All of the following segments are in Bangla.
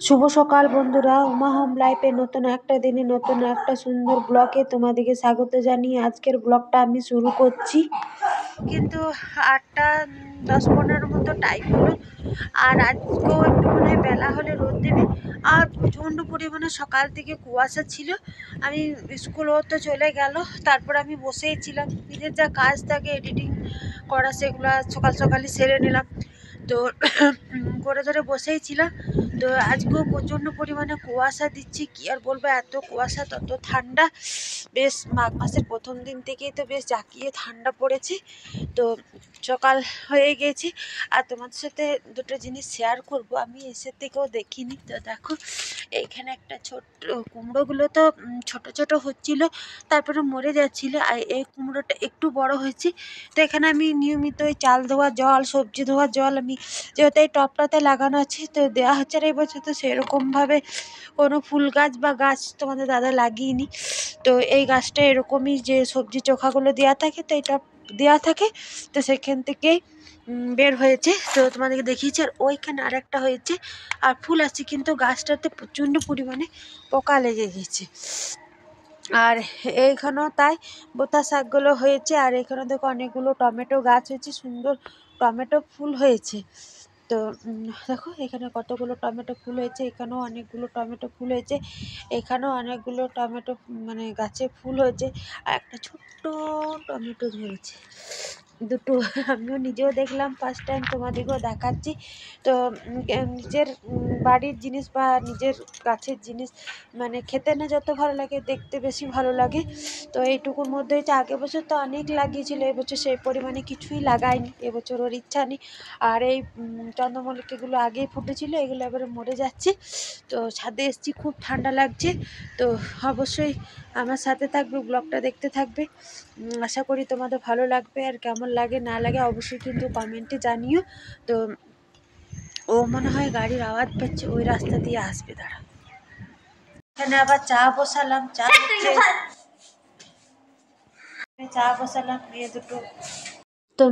শুভ সকাল বন্ধুরা, উমা হোম লাইফে নতুন একটা দিনে নতুন একটা সুন্দর ব্লগে তোমাদেরকে স্বাগত জানিয়ে আজকের ব্লগটা আমি শুরু করছি। কিন্তু 8টা 10-15 মতো টাইম হলো, আর আজকেও একটু মনে হয় বেলা হলে রোদ দেবে। আর প্রচণ্ড পরিমাণে সকাল থেকে কুয়াশা ছিল। আমি স্কুলও তো চলে গেল, তারপর আমি বসেই ছিলাম, নিজের যা কাজ থাকে এডিটিং করা সেগুলো সকাল সকালই সেরে নিলাম। তো করে ধরে বসেই ছিলাম। তো আজকেও প্রচণ্ড পরিমাণে কুয়াশা দিচ্ছে, কি আর বলবো, এত কুয়াশা তত ঠান্ডা। বেশ মাঘ মাসের প্রথম দিন থেকেই তো বেশ জাঁকিয়ে ঠান্ডা পড়েছে। তো সকাল হয়ে গেছে, আর তোমাদের সাথে দুটো জিনিস শেয়ার করব, আমি এসে থেকেও দেখিনি। তো দেখো, এইখানে একটা ছোট্ট কুমড়োগুলো তো ছোট ছোট হচ্ছিল, তারপরে মরে যাচ্ছিল, আর এই কুমড়োটা একটু বড় হয়েছে। তো এখানে আমি নিয়মিত ওই চাল ধোয়া জল, সবজি ধোয়া জল আমি যেহেতু এই টবটাতে লাগানো আছে তো দেওয়া হচ্ছে। আর এই বছর তো সেরকমভাবে কোনো ফুল গাছ বা গাছ তোমাদের দাদা লাগিয়েনি। তো এই গাছটা এরকমই যে সবজি চোখাগুলো দেওয়া থাকে, তো এই টব দেওয়া থাকে, তো সেখান থেকেই বের হয়েছে। তো তোমাদেরকে দেখিয়েছি। আর ওইখানে আরেকটা হয়েছে, আর ফুল আছে, কিন্তু গাছটাতে প্রচণ্ড পরিমাণে পোকা লেগে গেছে। আর এইখানেও তাই বোতা শাকগুলো হয়েছে। আর এখানে দেখো অনেকগুলো টমেটো গাছ হয়েছে, সুন্দর টমেটো ফুল হয়েছে। তো দেখো এখানে কতগুলো টমেটো ফুল হয়েছে, এখানেও অনেকগুলো টমেটো ফুল হয়েছে, এখানেও অনেকগুলো টমেটো মানে গাছে ফুল হয়েছে। আর একটা ছোট্ট টমেটো ধরেছে, দুটো। আমিও নিজেও দেখলাম ফার্স্ট টাইম, তোমাদেরকেও দেখাচ্ছি। তো নিজের বাড়ির জিনিস বা নিজের গাছের জিনিস মানে খেতে না যত ভালো লাগে, দেখতে বেশি ভালো লাগে। তো এইটুকুর মধ্যে হচ্ছে, আগের বছর তো অনেক লাগিয়েছিল, এবছর সেই পরিমাণে কিছুই লাগায়নি, এবছর ওর ইচ্ছা নেই। আর এই চন্দ্রমল্লিকাগুলো আগেই ফুটেছিল, এগুলো এবারে মরে যাচ্ছে। তো ছাদে এসেছি, খুব ঠান্ডা লাগছে। তো অবশ্যই আমার সাথে থাকবে, ব্লগটা দেখতে থাকবে। আশা করি তোমাদের ভালো লাগবে, আর কেমন লাগে না লাগে অবশ্যই কিন্তু কমেন্টে জানিও। তো ও মনে হয় গাড়ির আওয়াজ পাচ্ছে, ওই রাস্তা দিয়ে আসবে, দাঁড়া। এখানে আবার চা বসালাম,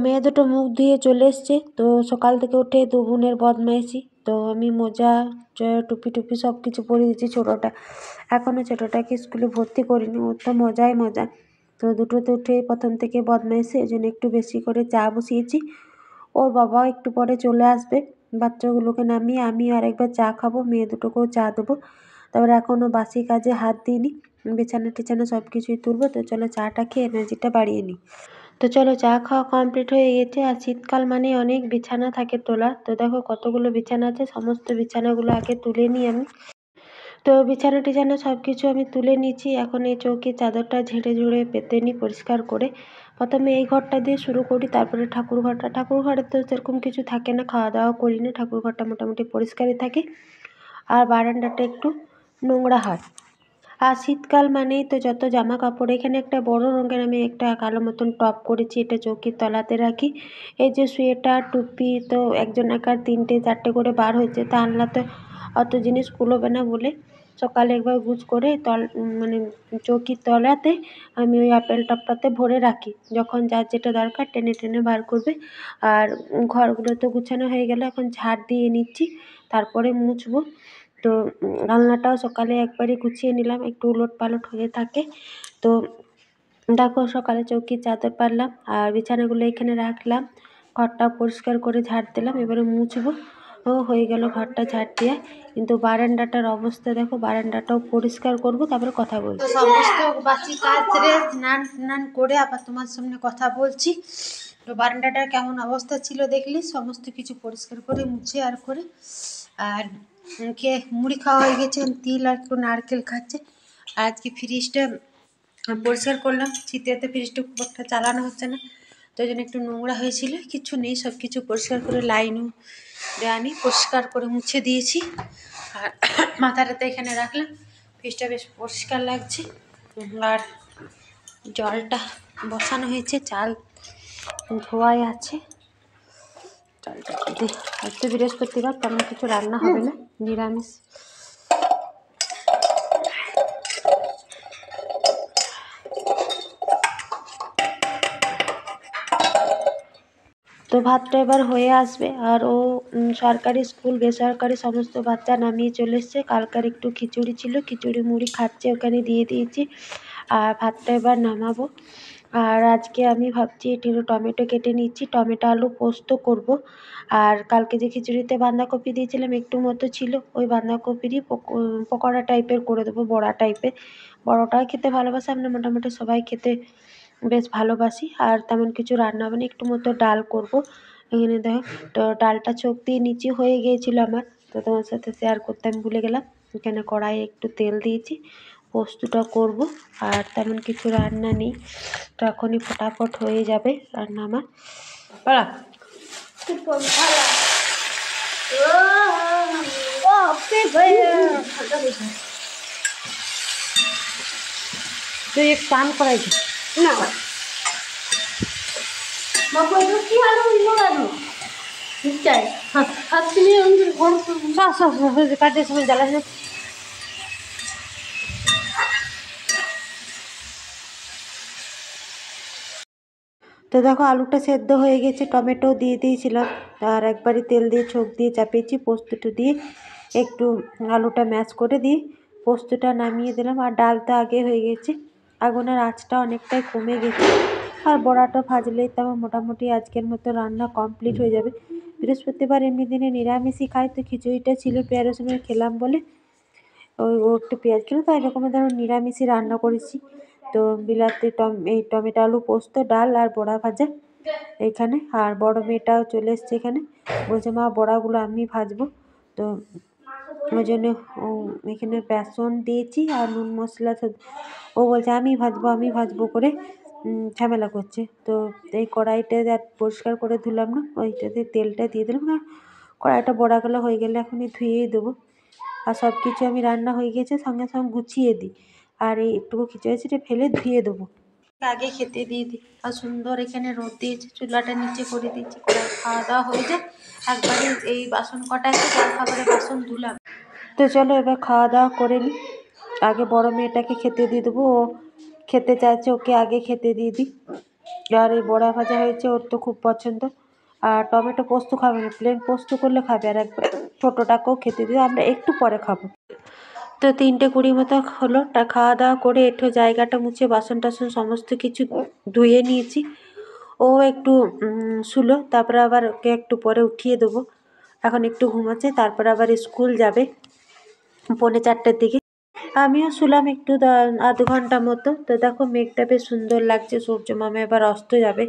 মেয়ে দুটো মুখ ধুয়ে চলে এসছে। তো সকাল থেকে উঠে দু বোনের বদমাইশি, তো আমি মোজা টুপি টুপি সব কিছু পরে দিয়েছি। ছোটোটা এখনও ছোটোটাকে স্কুলে ভর্তি করিনি, ওর তো মজাই মজা। তো দুটোতে উঠে প্রথম থেকে বদমাইশি, এই জন্য একটু বেশি করে চা বসিয়েছি। ওর বাবাও একটু পরে চলে আসবে, বাচ্চাগুলোকে নামিয়ে আমি আরেকবার চা খাবো, মেয়ে দুটোকেও চা দেবো। তারপরে এখনও বাসি কাজে হাত দিইনি, বিছানা টিছানা সব কিছুই তুলবো। তো চলো চাটা খেয়ে এনার্জিটা বাড়িয়ে নিই। তো চলো চা খাওয়া কমপ্লিট হয়ে গেছে। আর শীতকাল মানে অনেক বিছানা থাকে তোলা। তো দেখো কতগুলো বিছানা আছে, সমস্ত বিছানাগুলো আগে তুলে নিই আমি। তো বিছানা টিছানা সব কিছু আমি তুলে নিয়েছি। এখন এই চৌকির চাদরটা ঝেড়ে ঝুড়ে পেতে নিই পরিষ্কার করে। প্রথমে এই ঘরটা দিয়ে শুরু করি, তারপরে ঠাকুর ঘরে তো সেরকম কিছু থাকে না, খাওয়া দাওয়া করি না, ঠাকুর ঘরটা মোটামুটি পরিষ্কারই থাকে। আর বারান্দাটা একটু নোংরা হয়। আর শীতকাল মানেই তো যত জামা কাপড়। এখানে একটা বড় রঙের আমি একটা কালো মতন টপ করেছি, এটা চৌকির তলাতে রাখি। এই যে সোয়েটার টুপি তো একজন একার 3-4টে করে বার হয়েছে, তা আনলা তো অত জিনিস কুলোবে না বলে সকালে একবার গুছ করে মানে চৌকির তলাতে আমি ওই আপেল টপটাতে ভরে রাখি, যখন যার যেটা দরকার টেনে টেনে বার করবে। আর ঘরগুলো তো গুছানো হয়ে গেলে এখন ঝাড় দিয়ে নিচ্ছি, তারপরে মুছবো। তো আলনাটাও সকালে একবারে গুছিয়ে নিলাম, একটু উলট পালট হয়ে থাকে। তো দেখো সকালে চৌকির চাদর পারলাম, আর বিছানাগুলো এখানে রাখলাম, ঘরটা পরিষ্কার করে ঝাড় দিলাম, এবারে মুছবো। ও হয়ে গেল ঘরটা ঝাড় দিয়ে। কিন্তু বারান্দাটার অবস্থা দেখো, বারান্দাটাও পরিষ্কার করব, তারপরে কথা বলবো। তো সমস্ত বাকি কাজ রে স্নান করে আবার তোমার সামনে কথা বলছি। তো বারান্দাটার কেমন অবস্থা ছিল দেখলি, সমস্ত কিছু পরিষ্কার করে মুছে আর করে। আর খেয়ে মুড়ি খাওয়া হয়ে গেছে, তিল আর একটু নারকেল খাচ্ছে। আর আজকে ফ্রিজটা পরিষ্কার করলাম, শীতেতে ফ্রিজটা খুব একটা চালানো হচ্ছে না, তো ওই জন্য একটু নোংরা হয়েছিল। কিছু নেই, সব কিছু পরিষ্কার করে লাইনও দেওয়ানি পরিষ্কার করে মুছে দিয়েছি। আর মাথাটাতে এখানে রাখলাম, ফ্রিজটা বেশ পরিষ্কার লাগছে। আর জলটা বসানো হয়েছে, চাল ধোয়াই আছে। চালটা দিই, আজ তো বৃহস্পতিবার, তেমন কিছু রান্না হবে না, নিরামিষ। তো তো ভাতটা এবার হয়ে আসবে। আর ও সরকারি স্কুল বেসরকারি সমস্ত বাচ্চা নামিয়ে চলে এসছে। কালকার একটু খিচুড়ি ছিল, খিচুড়ি মুড়ি খাচ্ছে, ওখানে দিয়ে দিয়েছি। আর ভাতটা এবার নামাবো। আর আজকে আমি ভাবছি একটু টমেটো কেটে নিচ্ছি, টমেটো আলু পোস্ত করব। আর কালকে যে খিচুড়িতে বাঁধাকপি দিয়েছিলাম একটু মতো ছিল, ওই বাঁধাকপিরই পকোড়া টাইপের করে দেবো, বড়া টাইপের। বড়টাও খেতে ভালোবাসে, আমরা মোটামুটি সবাই খেতে বেশ ভালোবাসি। আর তেমন কিছু রান্না হবে না, একটু মতো ডাল করব। এখানে দেখো, তো ডালটা চোখ দিয়ে নিচে হয়ে গিয়েছিলো আমার, তো তোমার সাথে শেয়ার করতে আমি ভুলে গেলাম। এখানে কড়াইয়ে একটু তেল দিয়েছি, পোস্তটা করব। আর তেমন কিছু রান্না নেই, তো এখনই ফটাফট হয়ে যাবে রান্না আমার। তো एक काम करायचं ना मग की आलो इलो ठीक आहे हात तुम्ही घर काढते समज झाला ना। তো দেখো আলুটা সেদ্ধ হয়ে গেছে, টমেটো দিয়ে দিয়েছিলাম। আর একবারই তেল দিয়ে ছোঁক দিয়ে চাপিয়েছি, পোস্তটা দিয়ে একটু আলুটা ম্যাশ করে দিয়ে পোস্তটা নামিয়ে দিলাম। আর ডালটা আগে হয়ে গেছে, আগুনের আঁচটা অনেকটাই কমে গেছে। আর বড়াটা ভাজলেই তো আমার মোটামুটি আজকের মতো রান্না কমপ্লিট হয়ে যাবে। বৃহস্পতিবার এমনি দিনে নিরামিষই খাই, তো খিচুড়িটা ছিল পেঁয়াজ রসুনের খেলাম বলে ও একটু পেঁয়াজ খেলো, তাই এরকমের ধরো নিরামিষই রান্না করেছি। তো বিলাতি এই টমেটো আলু পোস্ত, ডাল আর বড়া ভাজা এখানে। আর বড় মেয়েটাও চলে এসছে এখানে, বলছে মা বড়াগুলো আমি ভাজবো। তো ওই জন্য এখানে বেসন দিয়েছি আর নুন মশলা, ও বলছে আমি ভাজবো করে ঝামেলা করছে। তো এই কড়াইটা পরিষ্কার করে ধুলাম না, ওইটাতে তেলটা দিয়ে দিলাম। আর কড়াইটা বড়াগুলো হয়ে গেলে এখনই ধুয়েই দেবো। আর সব কিছু আমি রান্না হয়ে গেছে সঙ্গে সঙ্গে গুছিয়ে দিই। আর এই একটুকু খিচুড়ি ফেলে ধুয়ে দেবো, আগে খেতে দিয়ে দিই। আর সুন্দর এখানে রোদ দিয়েছে, চুলাটা নিচে করে দিয়েছি, খাওয়া দাওয়া হয়ে যায় একবারে। এই বাসন কটা আছে, জল খাবারের বাসন ধুলাম। তো চলো এবার খাওয়া দাওয়া করে নিই। আগে বড় মেয়েটাকে খেতে দিয়ে দেবো, ও খেতে চাইছে, ওকে আগে খেতে দিয়ে দিই। আর এই বড়া ভাজা হয়েছে, ওর তো খুব পছন্দ। আর টমেটো পোস্ত খাবে না, প্লেন পোস্ত করলে খাবে। আর একবার ছোটোটাকেও খেতে দিই, আমরা একটু পরে খাবো। তো 3:20 মতো হলো, খাওয়া দাওয়া করে একটু জায়গাটা মুছে বাসন টাসন সমস্ত কিছু ধুয়ে নিয়েছি। ও একটু শুলো, তারপরে আবার ওকে একটু পরে উঠিয়ে দেবো। এখন একটু ঘুমাচ্ছে, তারপরে আবার স্কুল যাবে 4:45 দিকে। আমিও শুলাম একটু আধ ঘন্টা মতো। তো দেখো মেঘটা বেশ সুন্দর লাগছে, সূর্য মামা এবার অস্ত যাবে।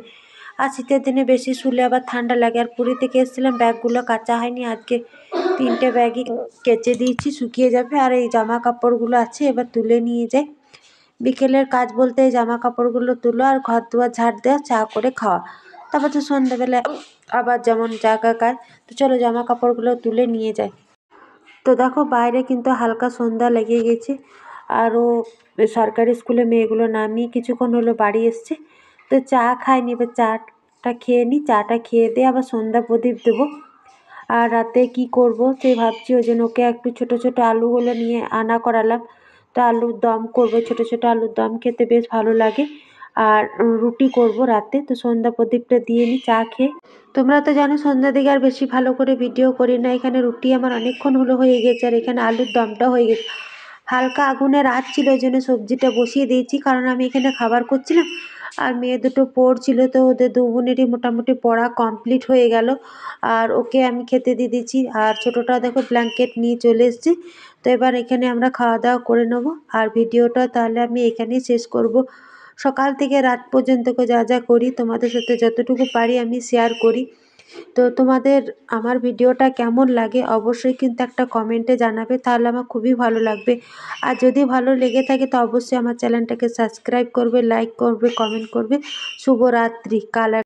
আর শীতের দিনে বেশি শুলে আবার ঠান্ডা লাগে। আর পুরী থেকে এসেছিলাম, ব্যাগগুলো কাচা হয়নি, আজকে 3টে ব্যাগই কেচে দিয়েছি, শুকিয়ে যাবে। আর এই জামা কাপড়গুলো আছে, এবার তুলে নিয়ে যাই। বিকেলের কাজ বলতে এই জামা কাপড়গুলো তুলো আর ঘর দুয়ার ঝাড় দেওয়া, চা করে খাওয়া, তারপর তো সন্ধ্যাবেলা আবার যেমন জায়গা কাজ। তো চলো জামা কাপড়গুলো তুলে নিয়ে যাই। তো দেখো বাইরে কিন্তু হালকা সন্ধ্যা লেগে গেছে। আরও সরকারি স্কুলে মেয়েগুলো নামিয়ে কিছুক্ষণ হলো বাড়ি এসছে। তো চা খাইনি, এবার চাটা খেয়ে নিই, চাটা খেয়ে দিয়ে আবার সন্ধ্যা প্রদীপ দেবো। আর রাতে কি করব সেই ভাবছি, ওই জন্য ওকে একটু ছোটো ছোটো আলুগুলো নিয়ে আনা করালাম। তো আলুর দম করবো, ছোটো ছোটো আলুর দম খেতে বেশ ভালো লাগে। আর রুটি করব রাতে। তো সন্ধ্যা প্রদীপটা দিয়ে নিই চা খেয়ে। তোমরা তো জানো সন্ধ্যার দিকে আর বেশি ভালো করে ভিডিও করি না। এখানে রুটি আমার অনেকক্ষণ হলো হয়ে গেছে, আর এখানে আলুর দমটা হয়ে গেছে। হালকা আগুনে রাত ছিল, ওই জন্য সবজিটা বসিয়ে দিয়েছি, কারণ আমি এখানে খাবার করছিলাম। আর মেয়ে দুটো পড়ছিল, তো ওদের দু বোনেরই মোটামুটি পড়া কমপ্লিট হয়ে গেল। আর ওকে আমি খেতে দিয়ে দিচ্ছি। আর ছোটোটা দেখো ব্ল্যাঙ্কেট নিয়ে চলে এসেছি। তো এবার এখানে আমরা খাওয়া দাওয়া করে নেবো। আর ভিডিওটা তাহলে আমি এখানেই শেষ করব। সকাল থেকে রাত পর্যন্ত যা যা করি তোমাদের সাথে যতটুকু পারি আমি শেয়ার করি। তো তোমাদের আমার ভিডিওটা কেমন লাগে অবশ্যই কিন্তু একটা কমেন্টে জানাবে, তাহলে আমার খুবই ভালো লাগবে। আর যদি ভালো লেগে থাকে তো অবশ্যই আমার চ্যানেলটাকে সাবস্ক্রাইব করবে, লাইক করবে, কমেন্ট করবে। শুভরাত্রি। কাল